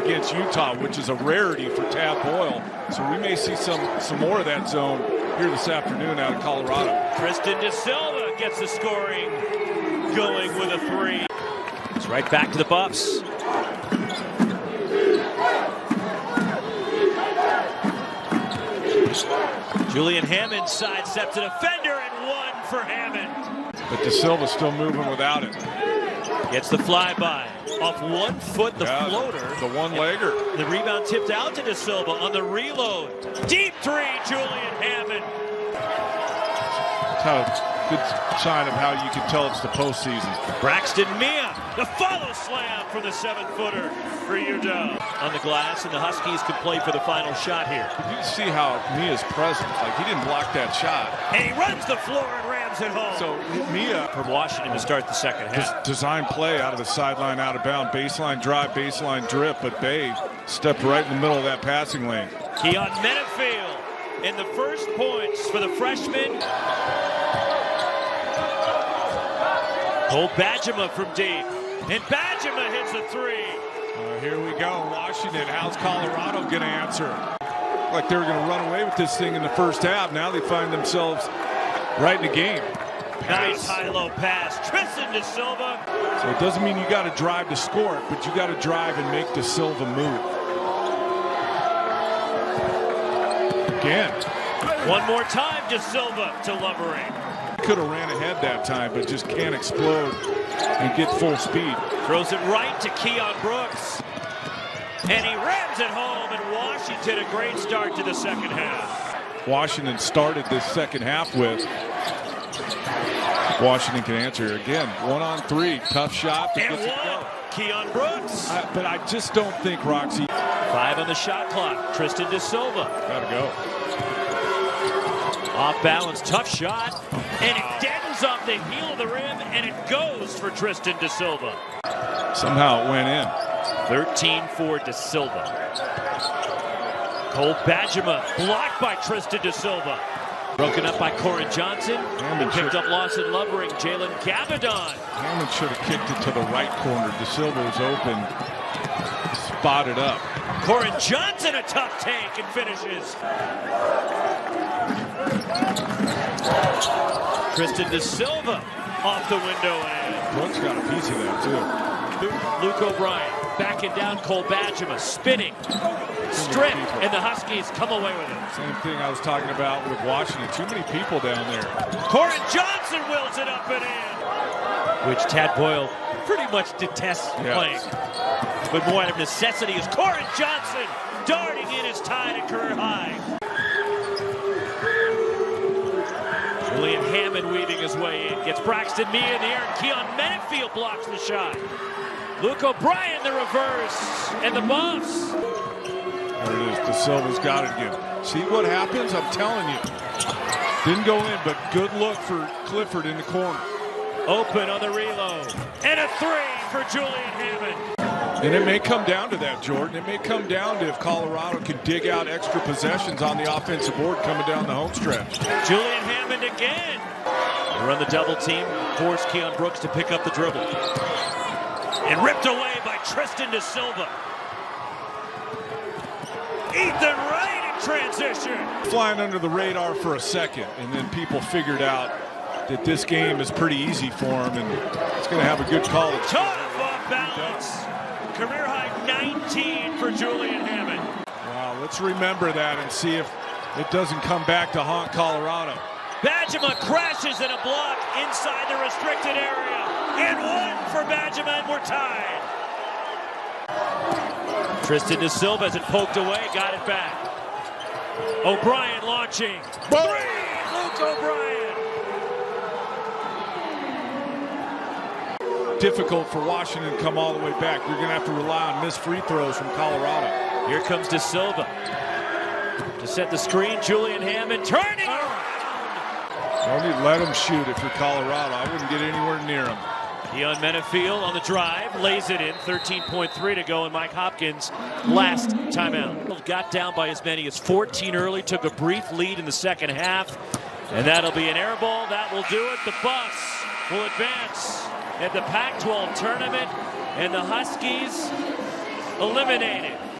against Utah, which is a rarity for Tad Boyle. So we may see some more of that zone here this afternoon out of Colorado. Tristan De Silva gets the scoring going with a three. It's right back to the Buffs. Julian Hammond sidesteps a defender and one for Hammond. But De Silva's still moving without it. Gets the flyby. Off 1 foot, the floater. The one-legger. The rebound tipped out to De Silva on the reload. Deep three, Julian Hammond. That's a good sign of how you can tell it's the postseason. Braxton Mia, the follow slam from the 7-footer for Utah. On the glass, and the Huskies could play for the final shot here. You see how Mia's present. Like, he didn't block that shot. And he runs the floor and rams it home. So Mia from Washington to start the second half. Design play out of the sideline, out of bound, baseline drive, baseline drip, but Bay stepped right in the middle of that passing lane. Keion Brooks in the first points for the freshman. Cole Bajema from deep. And Bajema hits a three. Here we go. Washington. How's Colorado going to answer? Like they were going to run away with this thing in the first half. Now they find themselves right in the game. Nice high-low pass. Tristan De Silva. So it doesn't mean you got to drive to score it, but you got to drive and make De Silva move. Again. One more time, De Silva to Lovering. Could have ran ahead that time, but just can't explode and get full speed. Throws it right to Keion Brooks. And he rams it home, and Washington a great start to the second half. Washington started this second half with. Washington can answer again. 1-on-3, tough shot. And one, Keion Brooks. But I just don't think Roxy. 5 on the shot clock. Tristan De Silva. Gotta go. Off balance, tough shot, and it deadens off the heel of the rim, and it goes for Tristan De Silva. Somehow it went in. 13 for De Silva. Cole Bajema blocked by Tristan De Silva. Broken up by Keion Johnson. And picked up Lawson Lovering. Jalen Gabadon. Hammond should have kicked it to the right corner. De Silva was open. Spotted up. Keion Johnson a tough take and finishes. Tristan De Silva off the window and in. Brooks got a piece of that too. Luke O'Brien backing down Cole Bajema, spinning, strip, and the Huskies come away with it. Same thing I was talking about with Washington. Too many people down there. Keion Johnson wills it up and in, which Tad Boyle pretty much detests playing. But more out of necessity is Keion Johnson darting in his tie to career high. Julian Hammond weaving his way in. Gets Braxton Mia in the air. Keion Brooks blocks the shot. Luke O'Brien the reverse. And the Buffs. There it is. De Silva's got it again. See what happens? I'm telling you. Didn't go in, but good look for Clifford in the corner. Open on the reload. And a three for Julian Hammond. And it may come down to that, Jordan. It may come down to if Colorado can dig out extra possessions on the offensive board coming down the home stretch. Julian Hammond again. They run the double team, force Keion Brooks to pick up the dribble. And ripped away by Tristan De Silva. Ethan Wright in transition. Flying under the radar for a second, and then people figured out that this game is pretty easy for him, and it's going to have a good college. Tough off balance. Career high 19 for Julian Hammond. Wow, let's remember that and see if it doesn't come back to haunt Colorado. Bajema crashes in a block inside the restricted area. And one for Bajema, and we're tied. Tristan De Silva has it poked away, got it back. O'Brien launching. Three! Luke O'Brien. Difficult for Washington to come all the way back. You're going to have to rely on missed free throws from Colorado. Here comes De Silva. To set the screen, Julian Hammond turning around. Don't let him shoot if you're Colorado. I wouldn't get anywhere near him. Keion Brooks on the drive, lays it in. 13.3 to go, and Mike Hopkins last timeout. Got down by as many as 14 early, took a brief lead in the second half, and that'll be an air ball. That will do it. The Buffs will advance at the Pac-12 tournament, and the Huskies eliminated.